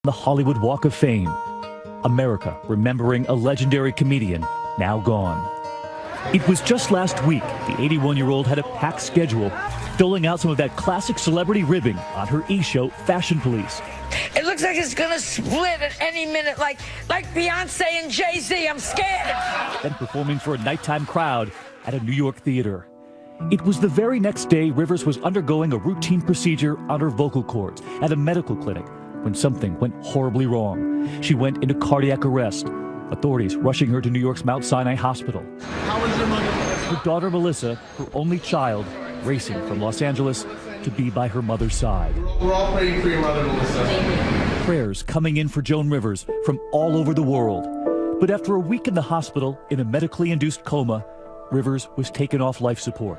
the Hollywood Walk of Fame. America remembering a legendary comedian now gone. It was just last week the 81-year-old had a packed schedule, doling out some of that classic celebrity ribbing on her E! show, Fashion Police. It looks like it's gonna split at any minute, like Beyonce and Jay-Z. I'm scared. Then performing for a nighttime crowd at a New York theater. It was the very next day Rivers was undergoing a routine procedure on her vocal cords at a medical clinic when something went horribly wrong. She went into cardiac arrest. Authorities rushing her to New York's Mount Sinai Hospital. How is your mother? Her daughter Melissa, her only child, racing from Los Angeles to be by her mother's side. We're all praying for your mother, Melissa. Prayers coming in for Joan Rivers from all over the world. But after a week in the hospital in a medically induced coma, Rivers was taken off life support.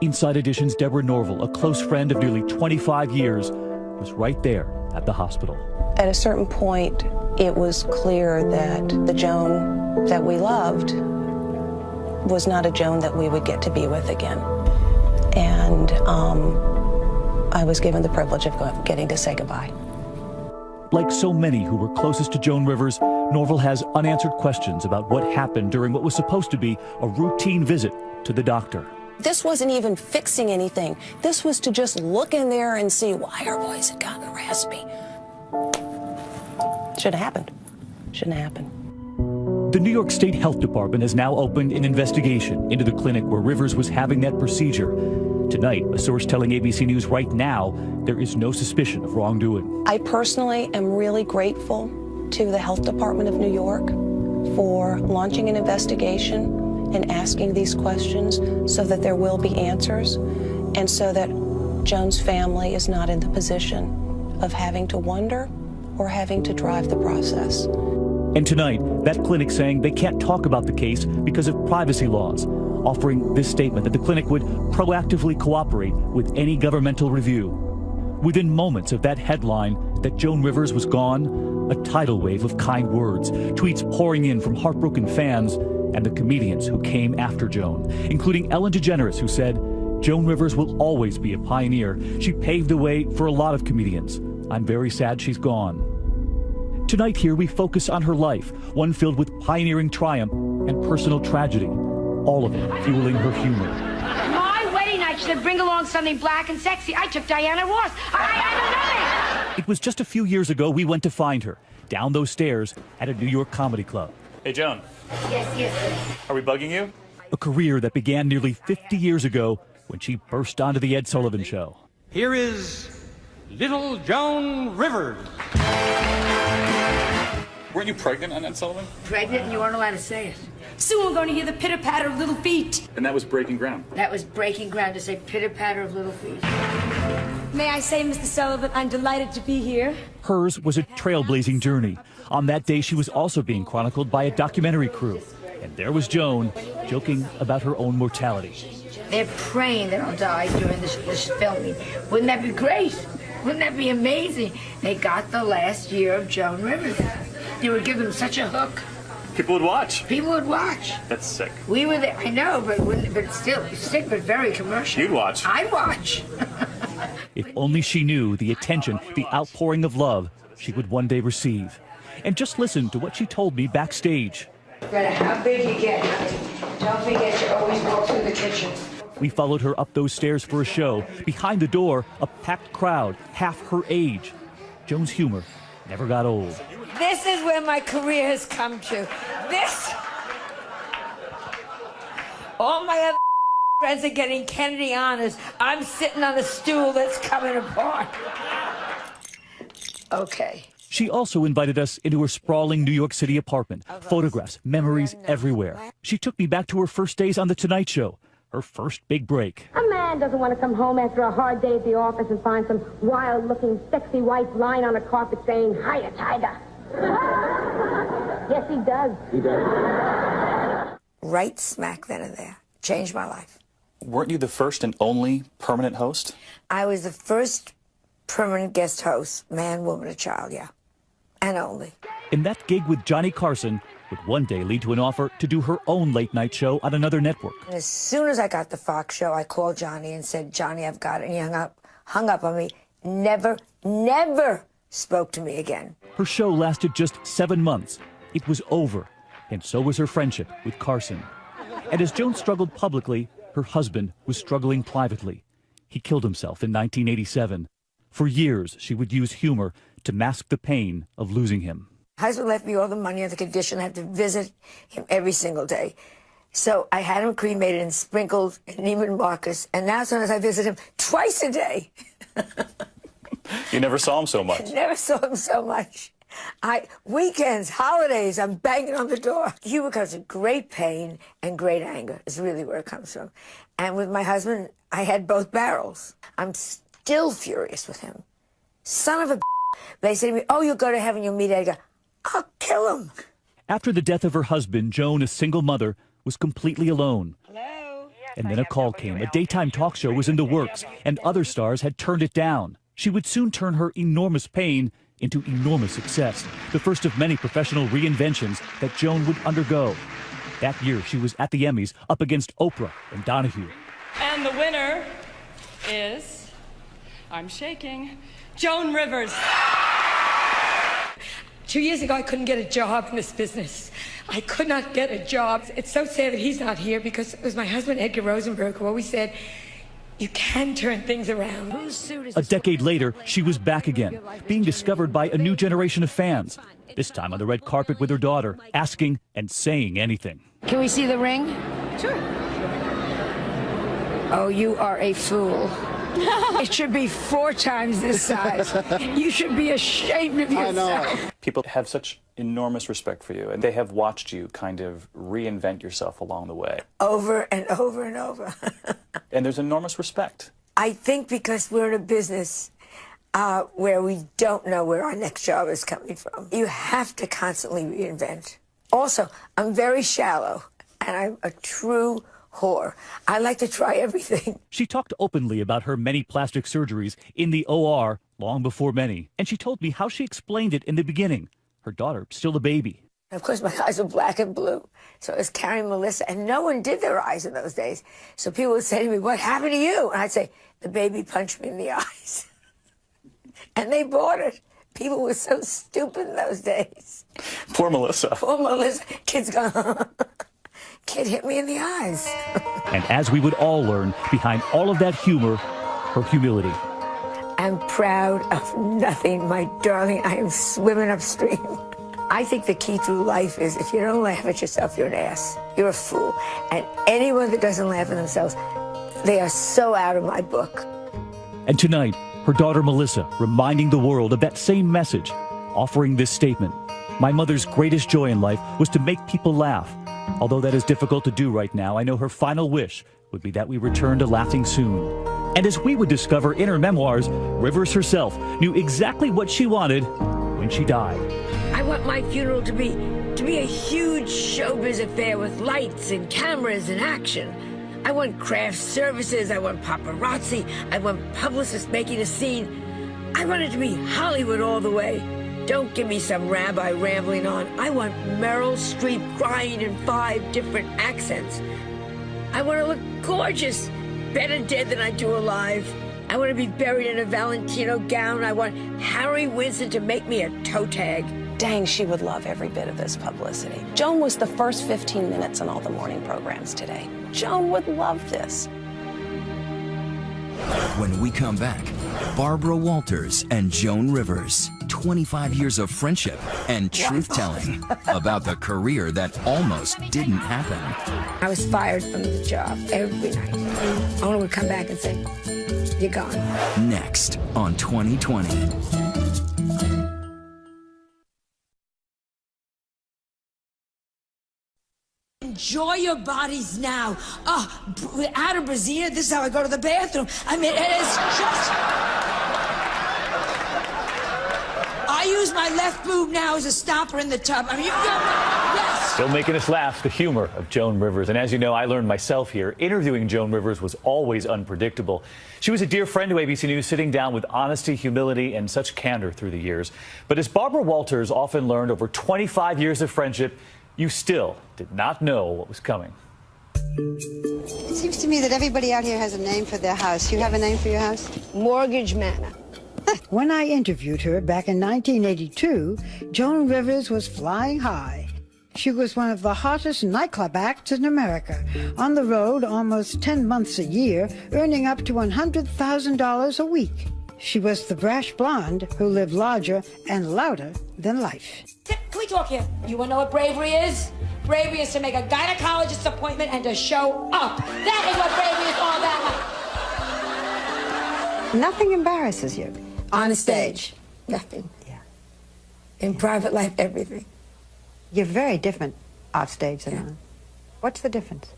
Inside Edition's Deborah Norville, a close friend of nearly 25 years, was right there at the hospital. At a certain point, it was clear that the Joan that we loved was not a Joan that we would get to be with again. And I was given the privilege of getting to say goodbye. Like so many who were closest to Joan Rivers, Norville has unanswered questions about what happened during what was supposed to be a routine visit to the doctor. This wasn't even fixing anything. This was to just look in there and see why her voice had gotten raspy. Shouldn't have happened. Shouldn't have happened. The New York State Health Department has now opened an investigation into the clinic where Rivers was having that procedure. Tonight, a source telling ABC News right now there is no suspicion of wrongdoing. I personally am really grateful to the Health Department of New York for launching an investigation and asking these questions so that there will be answers and so that Joan's family is not in the position of having to wonder or having to drive the process. And tonight, that clinic saying they can't talk about the case because of privacy laws, offering this statement that the clinic would proactively cooperate with any governmental review. Within moments of that headline that Joan Rivers was gone, a tidal wave of kind words, tweets pouring in from heartbroken fans and the comedians who came after Joan, including Ellen DeGeneres, who said, "Joan Rivers will always be a pioneer. She paved the way for a lot of comedians. I'm very sad she's gone." Tonight here we focus on her life, one filled with pioneering triumph and personal tragedy, all of it fueling her humor. My wedding night should bring along something black and sexy. I took Diana Ross. I don't know. It was just a few years ago we went to find her, down those stairs at a New York comedy club. Hey, Joan. Yes. Are we bugging you? A career that began nearly 50 years ago when she burst onto the Ed Sullivan Show. Here is little Joan Rivers. Weren't you pregnant on Ed Sullivan? Pregnant and you weren't allowed to say it. Soon we're going to hear the pitter-patter of little feet. And that was breaking ground. That was breaking ground to say pitter-patter of little feet. May I say, Mr. Sullivan, I'm delighted to be here. Hers was a trailblazing journey. On that day, she was also being chronicled by a documentary crew. And there was Joan, joking about her own mortality. They're praying that I'll die during this filming. Wouldn't that be great? Wouldn't that be amazing? They got the last year of Joan Rivers. They would give them such a hook. People would watch. People would watch. That's sick. We were there. I know, but still, sick but very commercial. You'd watch. I'd watch. If only she knew the attention, the outpouring of love she would one day receive. And just listen to what she told me backstage. No matter how big you get, don't forget you always walk through the kitchen. We followed her up those stairs for a show. Behind the door, a packed crowd, half her age. Joan's humor never got old. This is where my career has come to. All my other friends are getting Kennedy honors. I'm sitting on a stool that's coming apart. Okay. She also invited us into her sprawling New York City apartment. Photographs, memories everywhere. She took me back to her first days on The Tonight Show, her first big break. A man doesn't want to come home after a hard day at the office and find some wild-looking, sexy wife lying on a carpet saying, "Hiya, Tiger." Yes, he does. He does. Right smack then and there. Changed my life. Weren't you the first and only permanent host? I was the first permanent guest host, man, woman, or child, yeah. And only. And that gig with Johnny Carson would one day lead to an offer to do her own late-night show on another network. And as soon as I got the Fox show, I called Johnny and said, "Johnny, I've got it." And he hung up on me. Never spoke to me again. Her show lasted just 7 months. It was over, and so was her friendship with Carson. And as Joan struggled publicly, her husband was struggling privately. He killed himself in 1987. For years, she would use humor to mask the pain of losing him. My husband left me all the money on the condition I had to visit him every single day. So I had him cremated and sprinkled in Neiman Marcus, and now sometimes I visit him twice a day. You never saw him so much. Never saw him so much. Weekends, holidays, I'm banging on the door. Humor comes with great pain and great anger is really where it comes from. And with my husband, I had both barrels. I'm still furious with him. Son of a They say to me, oh, you'll go to heaven, you'll meet Edgar. I'll kill him. After the death of her husband, Joan, a single mother, was completely alone. Hello? And then a call came. A daytime talk show was in the works, and other stars had turned it down. She would soon turn her enormous pain into enormous success, the first of many professional reinventions that Joan would undergo. That year, she was at the Emmys up against Oprah and Donahue. And the winner is, I'm shaking, Joan Rivers. 2 years ago, I couldn't get a job in this business. I could not get a job. It's so sad that he's not here because it was my husband, Edgar Rosenberg, who always said, you can turn things around. A decade later, she was back again, being discovered by a new generation of fans, this time on the red carpet with her daughter, asking and saying anything. Can we see the ring? Sure. Oh, you are a fool. It should be 4 times this size. You should be ashamed of yourself. I know. People have such enormous respect for you, and they have watched you kind of reinvent yourself along the way. Over and over and over. And there's enormous respect. I think because we're in a business where we don't know where our next job is coming from. You have to constantly reinvent. Also, I'm very shallow, and I'm a true whore. I like to try everything. She talked openly about her many plastic surgeries in the OR long before many, and she told me how she explained it in the beginning. Her daughter, still a baby. Of course, my eyes were black and blue, so I was carrying Melissa, and no one did their eyes in those days. So people would say to me, what happened to you? And I'd say, the baby punched me in the eyes. And they bought it. People were so stupid in those days. Poor Melissa. Poor Melissa. Kids go, kid hit me in the eyes. And as we would all learn, behind all of that humor, her humility. I'm proud of nothing, my darling. I am swimming upstream. I think the key through life is if you don't laugh at yourself, you're an ass. You're a fool. And anyone that doesn't laugh at themselves, they are so out of my book. And tonight, her daughter Melissa reminding the world of that same message, offering this statement. My mother's greatest joy in life was to make people laugh. Although that is difficult to do right now, I know her final wish would be that we return to laughing soon. And as we would discover in her memoirs, Rivers herself knew exactly what she wanted when she died. I want my funeral to be a huge showbiz affair with lights and cameras and action. I want craft services, I want paparazzi, I want publicists making a scene. I want it to be Hollywood all the way. Don't give me some rabbi rambling on. I want Meryl Streep crying in 5 different accents. I want to look gorgeous, better dead than I do alive. I want to be buried in a Valentino gown. I want Harry Winston to make me a toe tag. Dang, she would love every bit of this publicity. Joan was the first 15 minutes on all the morning programs today. Joan would love this. When we come back, Barbara Walters and Joan Rivers. 25 years of friendship and truth-telling about the career that almost didn't happen. I was fired from the job every night. Owner would come back and say, you're gone. Next on 2020. Enjoy your bodies now. Out of brassiere, this is how I go to the bathroom. I mean, it is just... I use my left boob now as a stopper in the tub. I mean, yes. Still making us laugh, the humor of Joan Rivers. And as you know, I learned myself here, interviewing Joan Rivers was always unpredictable. She was a dear friend to ABC News, sitting down with honesty, humility, and such candor through the years. But as Barbara Walters often learned over 25 years of friendship, you still did not know what was coming. It seems to me that everybody out here has a name for their house. You have a name for your house? Mortgage Manor. When I interviewed her back in 1982, Joan Rivers was flying high. She was one of the hottest nightclub acts in America, on the road almost 10 months a year, earning up to $100,000 a week. She was the brash blonde who lived larger and louder than life. Can we talk here? You want to know what bravery is? Bravery is to make a gynecologist appointment and to show up. That is what bravery is all about. Nothing embarrasses you? On stage, nothing. Yeah. In private life, everything. You're very different off stage than on. What's the difference?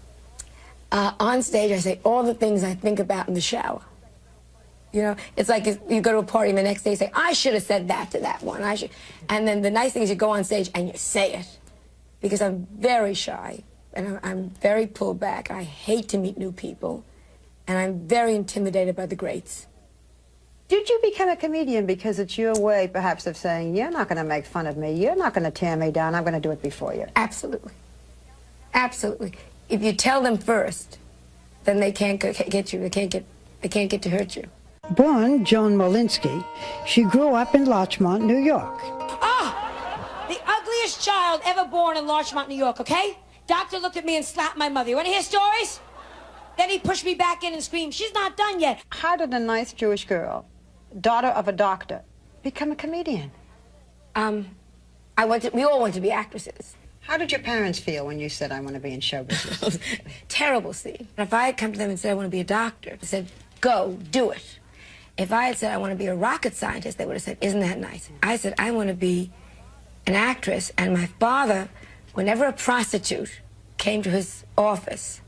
On stage, I say all the things I think about in the shower. You know, it's like you go to a party and the next day you say, I should have said that to that one. I should. And then the nice thing is you go on stage and you say it. Because I'm very shy and I'm very pulled back. I hate to meet new people. And I'm very intimidated by the greats. Did you become a comedian because it's your way, perhaps, of saying, you're not going to make fun of me, you're not going to tear me down, I'm going to do it before you? Absolutely. Absolutely. If you tell them first, then they can't get you. They can't get to hurt you. Born Joan Molinsky, she grew up in Larchmont, New York. The ugliest child ever born in Larchmont, New York, okay? Doctor looked at me and slapped my mother. You want to hear stories? Then he pushed me back in and screamed, she's not done yet. How did a nice Jewish girl, daughter of a doctor, become a comedian? We all want to be actresses. How did your parents feel when you said, I want to be in show business? Terrible scene. If I had come to them and said, I want to be a doctor, they said, go, do it. If I had said, I want to be a rocket scientist, they would have said, isn't that nice? I said, I want to be an actress, and my father, whenever a prostitute came to his office,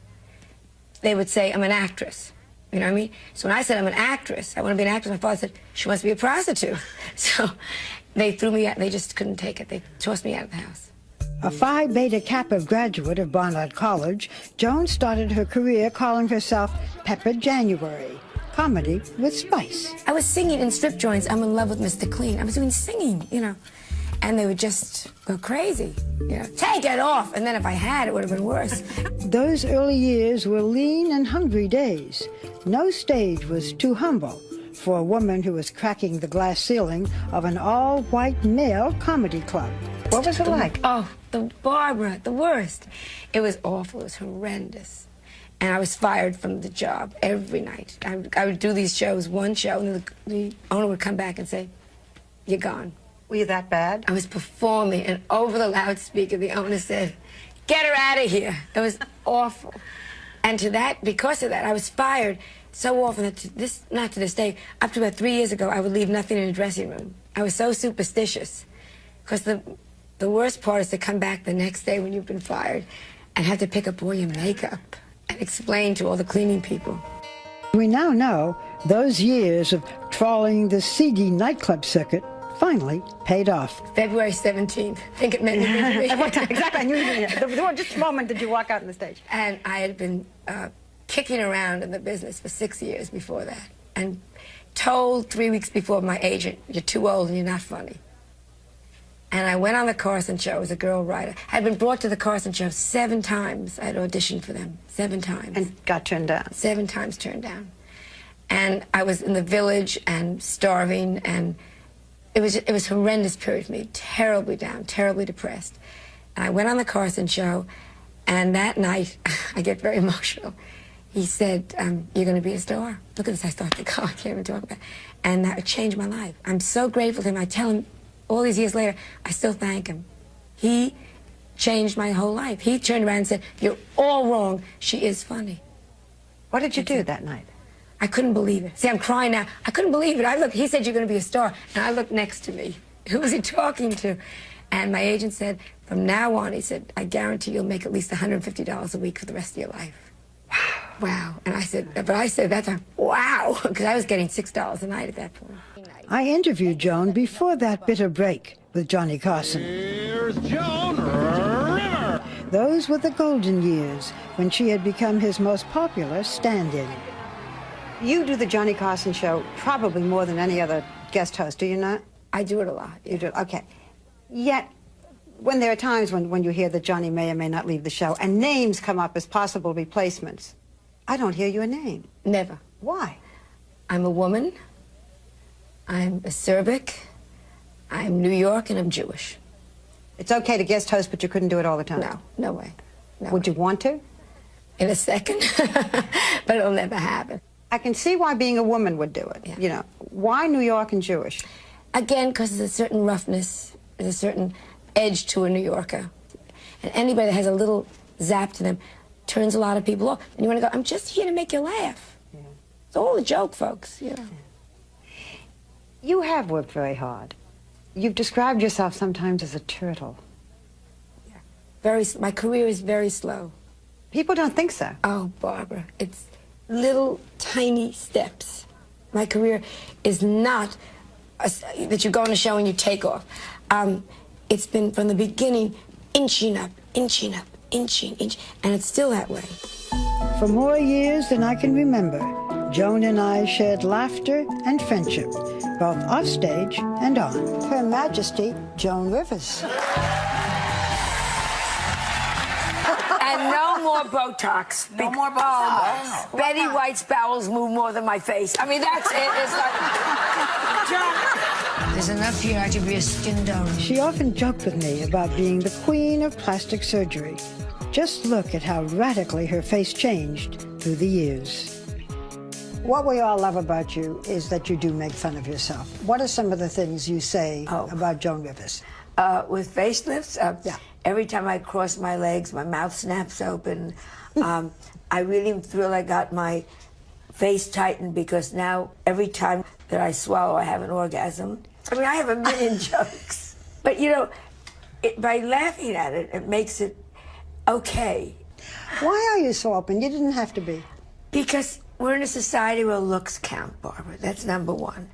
they would say, I'm an actress. You know what I mean? So when I said I'm an actress, I want to be an actress, my father said, she wants to be a prostitute. So they threw me out, they just couldn't take it. They tossed me out of the house. A Phi Beta Kappa graduate of Barnard College, Joan started her career calling herself Pepper January, comedy with spice. I was singing in strip joints, I'm in love with Mr. Clean. I was doing singing, you know. And they would just go crazy, you know, take it off. And then if I had, it would have been worse. Those early years were lean and hungry days. No stage was too humble for a woman who was cracking the glass ceiling of an all-white male comedy club. What was it like? Oh, Barbara, the worst. It was awful, it was horrendous. And I was fired from the job every night. I would do these shows, one show, and the owner would come back and say, you're gone. Were you that bad? I was performing, and over the loudspeaker, the owner said, get her out of here. It was awful. And because of that, I was fired so often that not to this day, up to about 3 years ago, I would leave nothing in the dressing room. I was so superstitious. Because the worst part is to come back the next day when you've been fired and have to pick up all your makeup and explain to all the cleaning people. We now know those years of trawling the seedy nightclub circuit finally paid off. February 17th. I think it meant to be. Exactly. I knew you did. Just a moment did you walk out on the stage. And I had been kicking around in the business for 6 years before that. And told 3 weeks before my agent, you're too old and you're not funny. And I went on the Carson show as a girl writer. I had been brought to the Carson show 7 times. I had auditioned for them 7 times. And got turned down. 7 times turned down. And I was in the village and starving, and it was a horrendous period for me, terribly down, terribly depressed. And I went on the Carson show, and that night, I get very emotional. He said, you're going to be a star. Look at this, I start to go, I can't even talk about it. And that changed my life. I'm so grateful to him. I tell him all these years later, I still thank him. He changed my whole life. He turned around and said, you're all wrong, she is funny. What did you do that night? I couldn't believe it. See, I'm crying now. I couldn't believe it. He said, you're going to be a star. And I looked next to me. Who was he talking to? And my agent said, from now on, he said, I guarantee you'll make at least $150 a week for the rest of your life. Wow. And I said, but I said that time, wow, because I was getting $6 a night at that point. I interviewed Joan before that bitter break with Johnny Carson. Here's Joan Rivers. Those were the golden years when she had become his most popular stand-in. You do the Johnny Carson show probably more than any other guest host, do you not? I do it a lot. Yeah. You do it, okay. Yet, when there are times when you hear that Johnny may or may not leave the show, and names come up as possible replacements, I don't hear your name. Never. Why? I'm a woman. I'm acerbic, I'm New York, and I'm Jewish. It's okay to guest host, but you couldn't do it all the time? No, no way. No Would way. you want to? In a second, but it'll never happen. I can see why being a woman would do it. Yeah. You know, why New York and Jewish? Again, because there's a certain roughness, there's a certain edge to a New Yorker. And anybody that has a little zap to them turns a lot of people off. And you want to go, I'm just here to make you laugh. Yeah. It's all a joke, folks. You know. You have worked very hard. You've described yourself sometimes as a turtle. Yeah. My career is very slow. People don't think so. Oh, Barbara, it's little tiny steps. My career is not that you go on a show and you take off. It's been from the beginning, inching up, inching, and it's still that way. For more years than I can remember, Joan and I shared laughter and friendship, both offstage and on. Her Majesty, Joan Rivers. And no more Botox. No more Botox. Oh, Betty White's bowels move more than my face. I mean, that's it. It's like, John, there's enough here to be a skin donor. She often joked with me about being the queen of plastic surgery. Just look at how radically her face changed through the years. What we all love about you is that you do make fun of yourself. What are some of the things you say about Joan Rivers? With facelifts, yeah. Every time I cross my legs, my mouth snaps open. I really feel I got my face tightened because now every time that I swallow, I have an orgasm. I mean, I have a million jokes. But, you know, by laughing at it, it makes it okay. Why are you so open? You didn't have to be. Because we're in a society where looks count, Barbara. That's number one.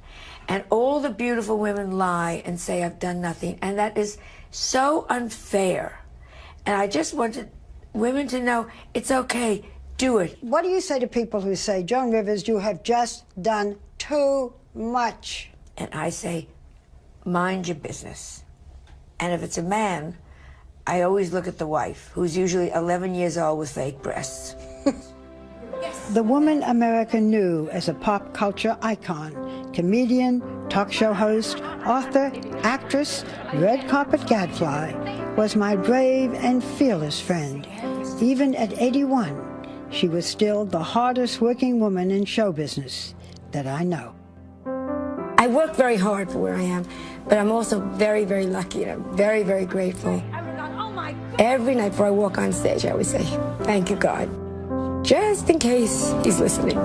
And all the beautiful women lie and say, I've done nothing. And that is so unfair. And I just wanted women to know it's okay, do it. What do you say to people who say, Joan Rivers, you have just done too much? And I say, mind your business. And if it's a man, I always look at the wife, who's usually 11 years old with fake breasts. The woman America knew as a pop culture icon, comedian, talk show host, author, actress, red carpet gadfly, was my brave and fearless friend. Even at 81, she was still the hardest working woman in show business that I know. I work very hard for where I am, but I'm also very, very lucky, and I'm very, very grateful. Every night before I walk on stage, I always say, thank you, God, just in case he's listening.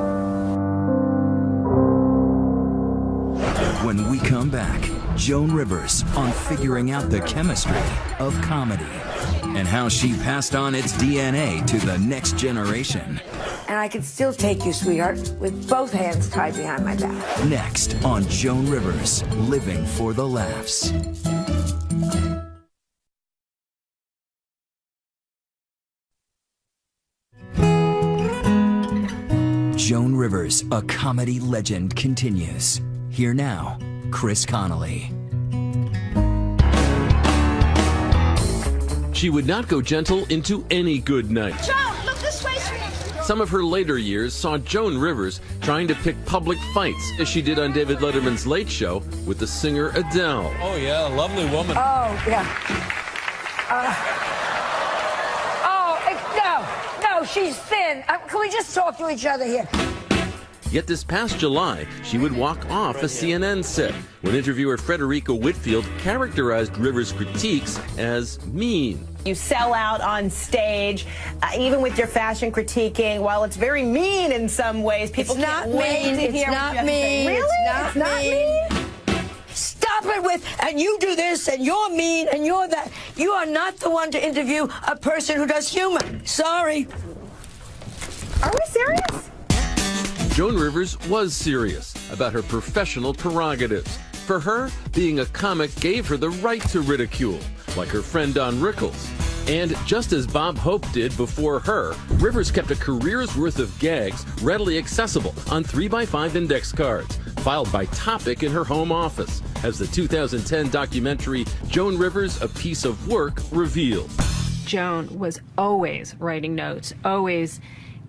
When we come back, Joan Rivers on figuring out the chemistry of comedy and how she passed on its DNA to the next generation. And I can still take you, sweetheart, with both hands tied behind my back. Next on Joan Rivers, Living for the Laughs. Joan Rivers, a comedy legend, continues. Here now, Chris Connolly. She would not go gentle into any good night. Joan, look this way, sweetie. Some of her later years saw Joan Rivers trying to pick public fights, as she did on David Letterman's Late Show with the singer Adele. Oh, yeah, lovely woman. Oh, yeah. No, she's thin. Can we just talk to each other here? Yet this past July, she would walk off a CNN set when interviewer Frederica Whitfield characterized Rivers' critiques as mean. You sell out on stage, even with your fashion critiquing. While it's very mean in some ways, people can't wait to hear what you have to say. Really? It's not mean? Stop it with, and you do this, and you're mean, and you're that. You are not the one to interview a person who does humor. Sorry. Are we serious? Joan Rivers was serious about her professional prerogatives. For her, being a comic gave her the right to ridicule, like her friend Don Rickles. And just as Bob Hope did before her, Rivers kept a career's worth of gags readily accessible on 3x5 index cards, filed by topic in her home office, as the 2010 documentary Joan Rivers, A Piece of Work revealed. Joan was always writing notes, always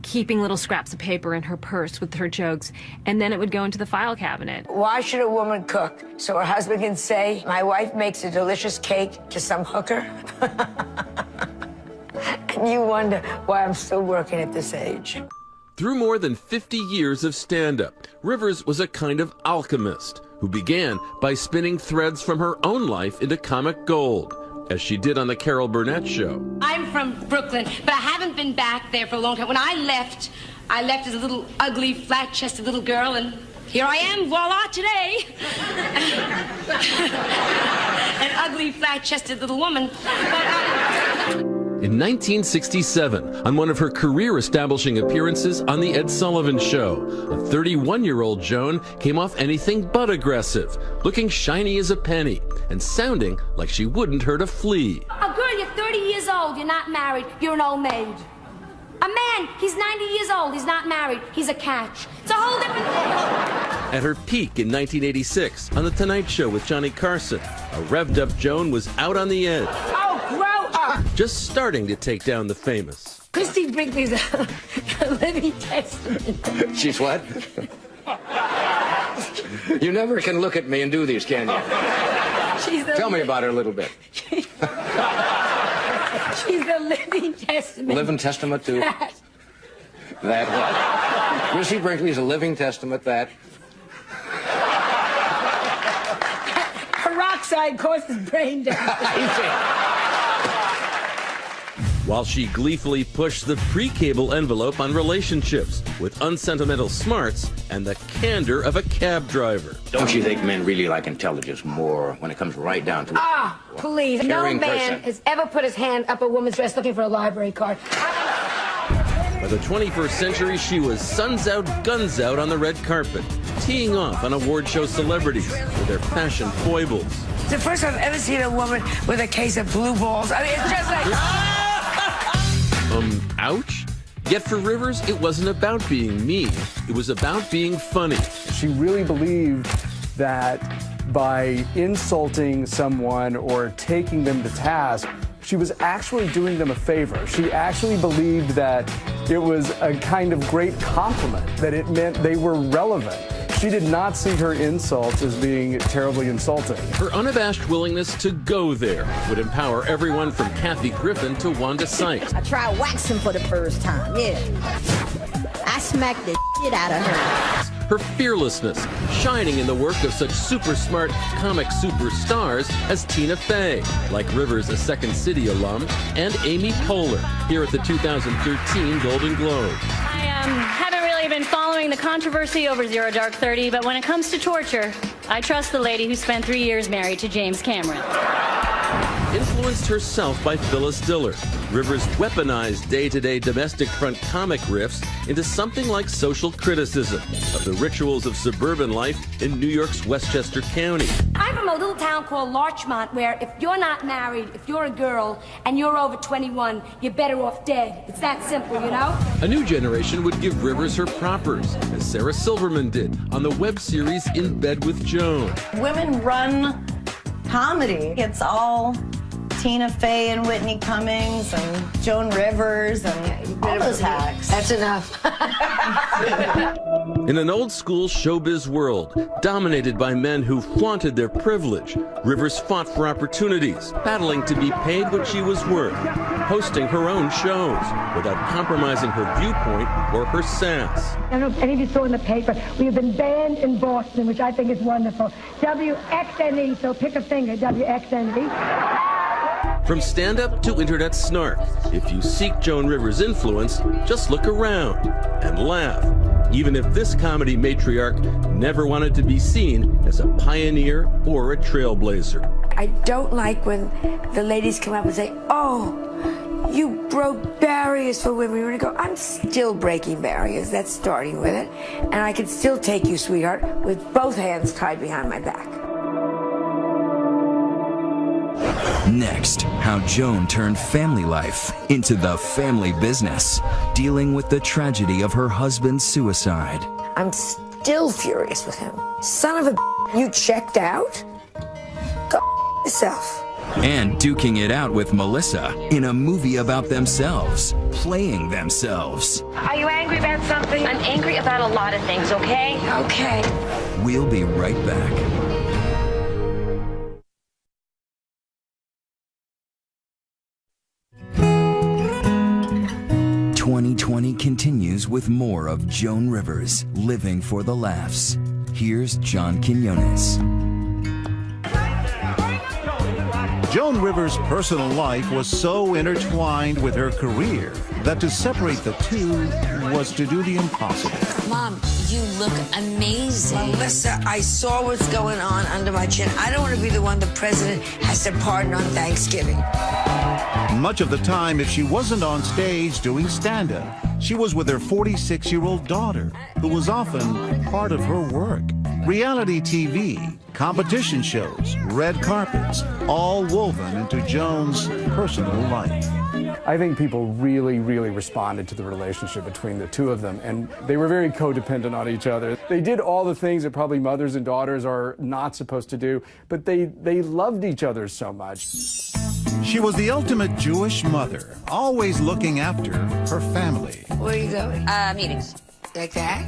keeping little scraps of paper in her purse with her jokes, and then it would go into the file cabinet. Why should a woman cook? So her husband can say, my wife makes a delicious cake to some hooker? And you wonder why I'm still working at this age. Through more than 50 years of stand-up, Rivers was a kind of alchemist who began by spinning threads from her own life into comic gold, as she did on The Carol Burnett Show. I'm from Brooklyn, but I haven't been back there for a long time. When I left as a little ugly, flat-chested little girl, and here I am, voila, today. An ugly, flat-chested little woman. In 1967, on one of her career-establishing appearances on The Ed Sullivan Show, a 31-year-old Joan came off anything but aggressive, looking shiny as a penny and sounding like she wouldn't hurt a flea. A girl, you're 30 years old, you're not married, you're an old maid. A man, he's 90 years old, he's not married, he's a catch. It's a whole different thing. At her peak in 1986, on The Tonight Show with Johnny Carson, a revved-up Joan was out on the edge. Oh, grow up! Just starting to take down the famous. Christy Brinkley's a living testament. She's what? You never can look at me and do these, can you? Tell me about her a little bit. She's a living testament. Living testament to? That what? Christy Brinkley's a living testament that? Peroxide causes brain damage. While she gleefully pushed the pre-cable envelope on relationships with unsentimental smarts and the candor of a cab driver. Don't you think men really like intelligence more when it comes right down to it? Ah, please. No Caring man person. has ever put his hand up a woman's dress looking for a library card. By the 21st century, she was suns out, guns out on the red carpet, teeing off on award show celebrities with their fashion foibles. It's the first I've ever seen a woman with a case of blue balls. I mean, it's just like... Ouch? Yet for Rivers, it wasn't about being mean. It was about being funny. She really believed that by insulting someone or taking them to task, she was actually doing them a favor. She actually believed that it was a kind of great compliment, that it meant they were relevant. She did not see her insults as being terribly insulting. Her unabashed willingness to go there would empower everyone from Kathy Griffin to Wanda Sykes. I tried waxing for the first time, yeah. I smacked the shit out of her. Her fearlessness, shining in the work of such super smart comic superstars as Tina Fey, like Rivers, a Second City alum, and Amy Poehler, here at the 2013 Golden Globes. I haven't really been following the controversy over Zero Dark 30, but when it comes to torture, I trust the lady who spent 3 years married to James Cameron. Influenced herself by Phyllis Diller, Rivers weaponized day-to-day domestic front comic riffs into something like social criticism of the rituals of suburban life in New York's Westchester County. I'm from a little town called Larchmont, where if you're not married, if you're a girl, and you're over 21, you're better off dead. It's that simple, you know? A new generation would give Rivers her propers, as Sarah Silverman did on the web series In Bed with Joan. Women run comedy. It's all Tina Fey and Whitney Cummings and Joan Rivers and all those hacks. That's enough. In an old-school showbiz world, dominated by men who flaunted their privilege, Rivers fought for opportunities, battling to be paid what she was worth, hosting her own shows without compromising her viewpoint or her sass. I don't know if any of you saw in the paper, we have been banned in Boston, which I think is wonderful. WXNE, so pick a finger, WXNE. From stand-up to internet snark, if you seek Joan Rivers' influence, just look around and laugh, even if this comedy matriarch never wanted to be seen as a pioneer or a trailblazer. I don't like when the ladies come up and say, oh, you broke barriers for women. You're gonna go, I'm still breaking barriers. That's starting with it. And I can still take you, sweetheart, with both hands tied behind my back. Next, how Joan turned family life into the family business, dealing with the tragedy of her husband's suicide. I'm still furious with him. Son of a, you checked out? Go yourself. and duking it out with Melissa in a movie about themselves, playing themselves. Are you angry about something? I'm angry about a lot of things, okay? Okay. We'll be right back. "2020 continues with more of Joan Rivers, living for the laughs. Here's John Quinones. Joan Rivers' personal life was so intertwined with her career that to separate the two was to do the impossible. Mom, you look amazing. Melissa, I saw what's going on under my chin. I don't want to be the one the president has to pardon on Thanksgiving. Much of the time, if she wasn't on stage doing stand-up, she was with her 46-year-old daughter, who was often part of her work. Reality TV, competition shows, red carpets, all woven into Joan's personal life. I think people really, really responded to the relationship between the two of them, and they were very codependent on each other. They did all the things that probably mothers and daughters are not supposed to do, but they loved each other so much. She was the ultimate Jewish mother, always looking after her family. Where are you going? Meetings. Like that?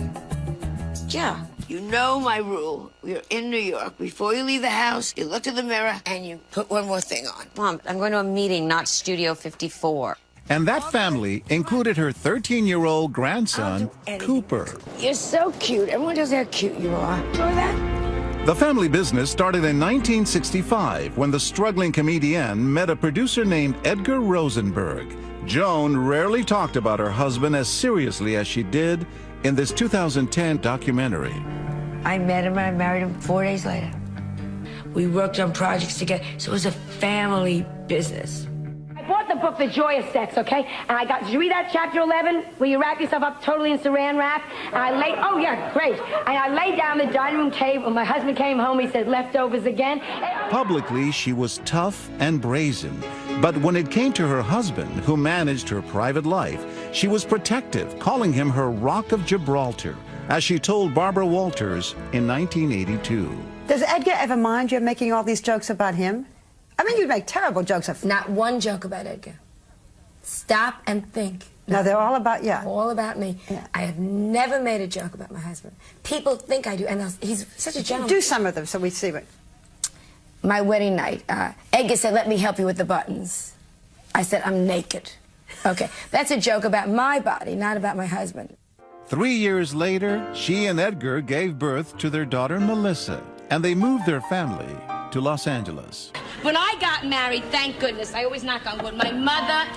Yeah. You know my rule. We're in New York. Before you leave the house, you look in the mirror and you put one more thing on. Mom, I'm going to a meeting, not Studio 54. And that family included her 13-year-old grandson, Cooper. You're so cute. Everyone knows how cute you are. Enjoy that? The family business started in 1965 when the struggling comedian met a producer named Edgar Rosenberg. Joan rarely talked about her husband as seriously as she did in this 2010 documentary. I met him and I married him 4 days later. We worked on projects together, so it was a family business. I bought the book, The Joy of Sex, okay? And I got, did you read that, chapter 11, where you wrap yourself up totally in saran wrap? And I laid, oh yeah, great. And I laid down the dining room table. My husband came home, he said, leftovers again. Publicly, she was tough and brazen. But when it came to her husband, who managed her private life, she was protective, calling him her Rock of Gibraltar, as she told Barbara Walters in 1982. Does Edgar ever mind you making all these jokes about him? I mean, you make terrible jokes of... Not one joke about Edgar. Stop and think. No, they're all about, yeah. All about me. Yeah. I have never made a joke about my husband. People think I do, and he's such a gentleman. Do some of them so we see what... My wedding night, Edgar said, let me help you with the buttons. I said, I'm naked. Okay, that's a joke about my body, not about my husband. 3 years later, she and Edgar gave birth to their daughter, Melissa, and they moved their family to Los Angeles. When I got married, thank goodness, I always knock on wood, my mother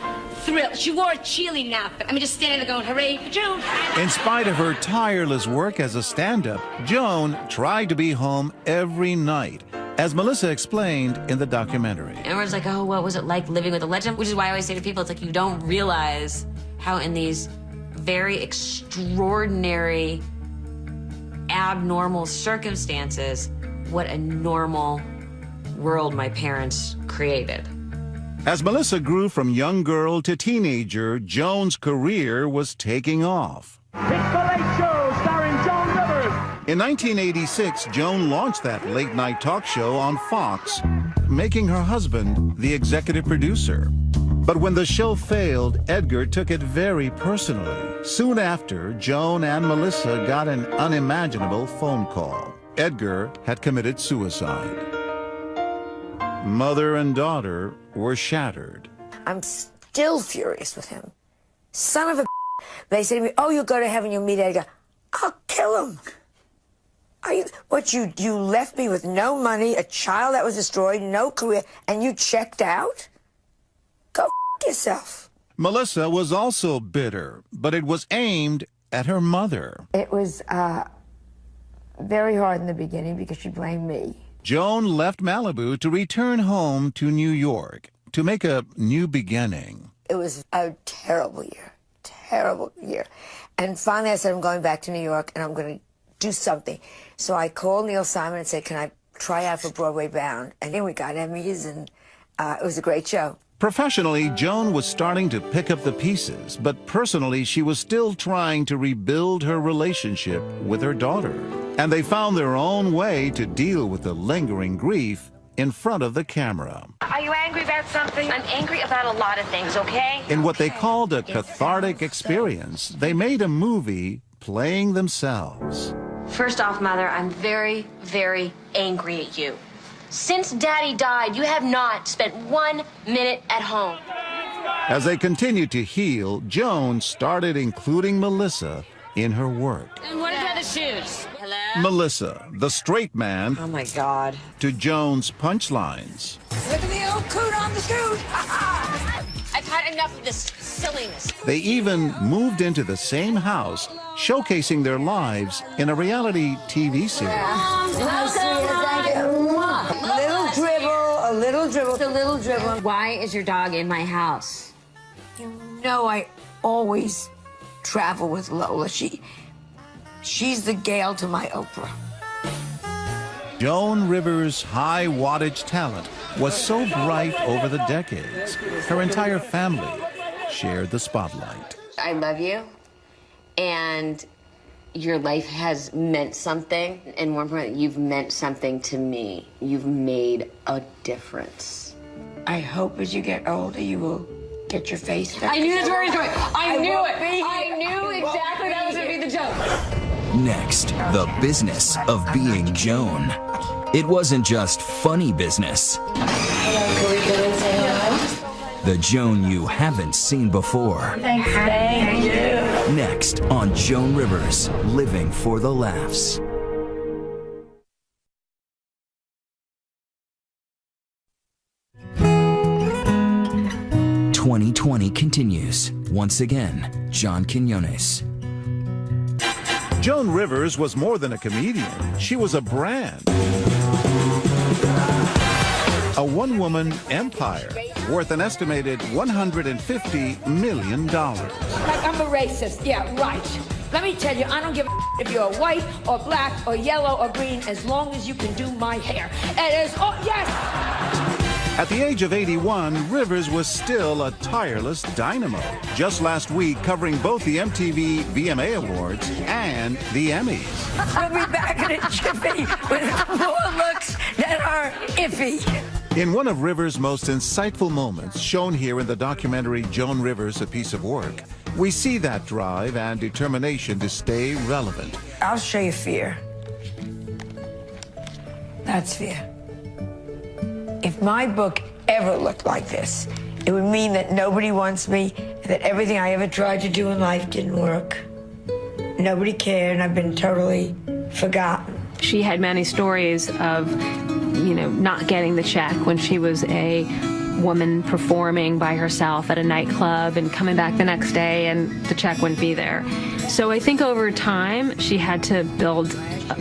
thrilled. She wore a cheerleading outfit. I mean, just standing there going, hooray for June. In spite of her tireless work as a stand-up, Joan tried to be home every night, as Melissa explained in the documentary. Everyone's like, oh, what was it like living with a legend? Which is why I always say to people, it's like you don't realize how in these very extraordinary, abnormal circumstances, what a normal world my parents created. As Melissa grew from young girl to teenager, Joan's career was taking off. It's the Late Show starring Joan Rivers. In 1986, Joan launched that late-night talk show on Fox, making her husband the executive producer. But when the show failed, Edgar took it very personally. Soon after, Joan and Melissa got an unimaginable phone call. Edgar had committed suicide. Mother and daughter were shattered. I'm still furious with him. Son of a... They say to me, oh, you'll go to heaven, you'll meet Edgar. I'll kill him. You left me with no money, a child that was destroyed, no career, and you checked out? Go yourself. Melissa was also bitter, but it was aimed at her mother. It was very hard in the beginning because she blamed me. Joan left Malibu to return home to New York to make a new beginning. It was a terrible year. And finally I said, I'm going back to New York and I'm going to do something. So I called Neil Simon and said, can I try out for Broadway Bound? And then we got Emmys, and it was a great show. Professionally, Joan was starting to pick up the pieces, but personally, she was still trying to rebuild her relationship with her daughter. And they found their own way to deal with the lingering grief in front of the camera. Are you angry about something? I'm angry about a lot of things, okay? In what they called a cathartic experience, they made a movie playing themselves. First off, Mother, I'm very, very angry at you. Since Daddy died, you have not spent 1 minute at home. As they continued to heal, Joan started including Melissa in her work. And what about the shoes? Hello? Melissa, the straight man, Oh my God. to Joan's punchlines. Look at the old coot on the scoot. I've had enough of this silliness. They even moved into the same house, showcasing their lives in a reality TV series. A little dribble. Why is your dog in my house? You know I always travel with Lola. She's the Gail to my Oprah. Joan Rivers' high wattage talent was so bright over the decades. Her entire family shared the spotlight. I love you, and your life has meant something, and more importantly, you've meant something to me. You've made a difference. I hope as you get older you will get your face done. I knew that's where he was going. I knew it. I knew exactly that was going to be the joke. Next, the business of being Joan. It wasn't just funny business. Hello, can we go and say hello? The Joan you haven't seen before. Thanks. Thank you. Next on Joan Rivers, Living for the Laughs. "2020 continues. Once again, John Quinones. Joan Rivers was more than a comedian. She was a brand. A one-woman empire worth an estimated $150 million. Like I'm a racist. Yeah, right. Let me tell you, I don't give a if you're white or black or yellow or green as long as you can do my hair. It is, oh, yes! At the age of 81, Rivers was still a tireless dynamo. Just last week, covering both the MTV VMA Awards and the Emmys. We'll be back in a jiffy with more looks that are iffy. In one of Rivers' most insightful moments, shown here in the documentary Joan Rivers, A Piece of Work, we see that drive and determination to stay relevant. I'll show you fear. That's fear. If my book ever looked like this, it would mean that nobody wants me, and that everything I ever tried to do in life didn't work. Nobody cared, and I've been totally forgotten. She had many stories of, not getting the check when she was a woman performing by herself at a nightclub and coming back the next day and the check wouldn't be there. So I think over time she had to build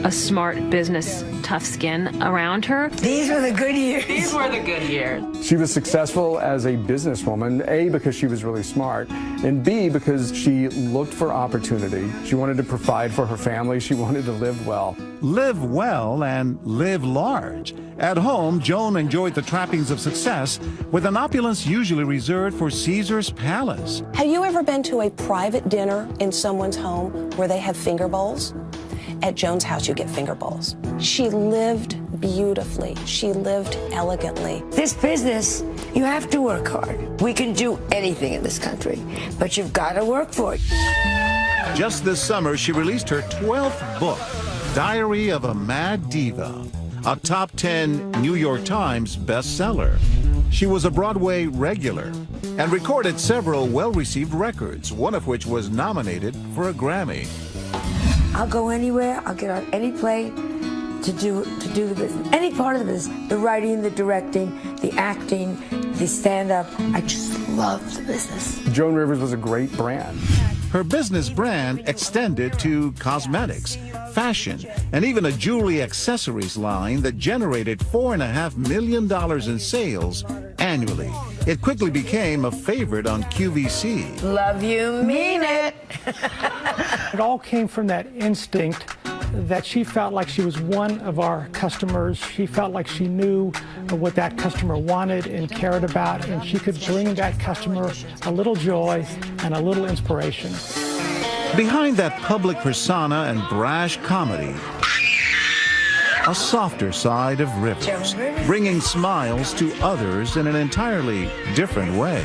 a smart business, tough skin around her. These were the good years. These were the good years. She was successful as a businesswoman, A, because she was really smart, and B, because she looked for opportunity. She wanted to provide for her family. She wanted to live well. Live well and live large. At home, Joan enjoyed the trappings of success with an opulence usually reserved for Caesar's palace. Have you ever been to a private dinner in someone's home where they have finger bowls? At Joan's house, you get finger bowls. She lived beautifully. She lived elegantly. This business, you have to work hard. We can do anything in this country, but you've got to work for it. Just this summer, she released her 12th book, Diary of a Mad Diva, a top 10 New York Times bestseller. She was a Broadway regular and recorded several well-received records, one of which was nominated for a Grammy. I'll go anywhere. I'll get on any plane to do the business. Any part of the business. The writing, the directing, the acting, the stand-up. I just love the business. Joan Rivers was a great brand. Her business brand extended to cosmetics, fashion, and even a jewelry accessories line that generated $4.5 million in sales annually. It quickly became a favorite on QVC. Love you, mean it. It all came from that instinct that she felt like she was one of our customers. She felt like she knew what that customer wanted and cared about, and she could bring that customer a little joy and a little inspiration. Behind that public persona and brash comedy a softer side of Rivers, bringing smiles to others in an entirely different way.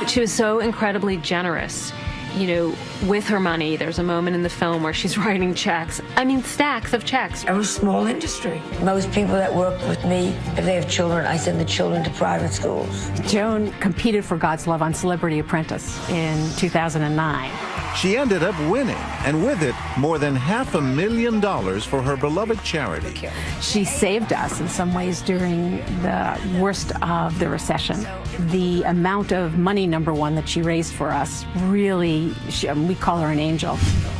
She was so incredibly generous, you know, with her money. There's a moment in the film where she's writing checks. I mean, stacks of checks. I was a small industry. Most people that work with me, if they have children, I send the children to private schools. Joan competed for God's Love on Celebrity Apprentice in 2009. She ended up winning, and with it, more than $500,000 for her beloved charity. She saved us in some ways during the worst of the recession. The amount of money, number one, that she raised for us, really, we call her an angel.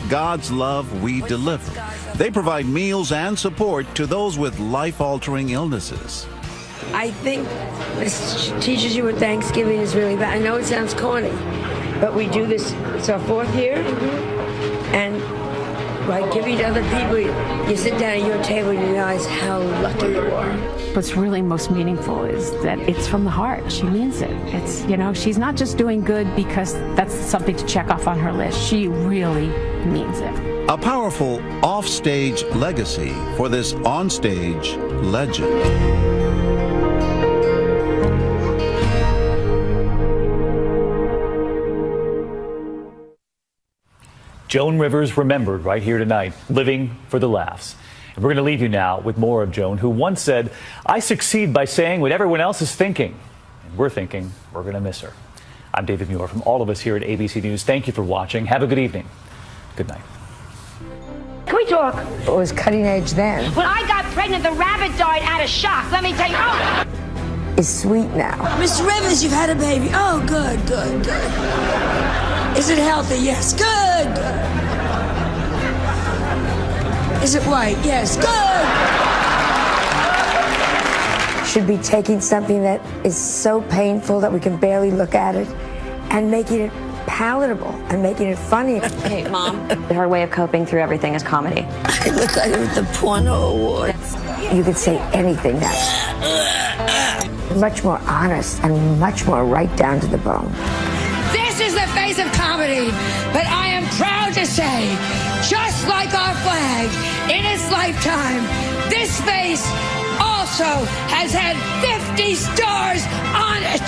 God's Love We Deliver. They provide meals and support to those with life-altering illnesses. I think this teaches you what Thanksgiving is really about. I know it sounds corny, but we do this, it's our 4th year, and by giving to other people, you sit down at your table and you realize how lucky you are. What's really most meaningful is that it's from the heart. She means it. It's, you know, she's not just doing good because that's something to check off on her list. She really means it. A powerful off-stage legacy for this on-stage legend. Joan Rivers remembered right here tonight, living for the laughs. And we're going to leave you now with more of Joan, who once said, "I succeed by saying what everyone else is thinking." And we're thinking we're going to miss her. I'm David Muir from all of us here at ABC News. Thank you for watching. Have a good evening. Good night. Can we talk? It was cutting edge then. When I got pregnant, the rabbit died out of shock. Let me tell you. Oh! It's sweet now. Mr. Rivers, you've had a baby. Oh, good, good, good. Is it healthy? Yes. Good, good. Is it white? Yes. Good. Should be taking something that is so painful that we can barely look at it and making it palatable and making it funny. Hey, Mom. Her way of coping through everything is comedy. I look like it with the porno awards. You could say anything now. Much more honest and much more right down to the bone. This is the face of comedy, but I am proud to say, just like our flag, in its lifetime, this face also has had 50 stars on it.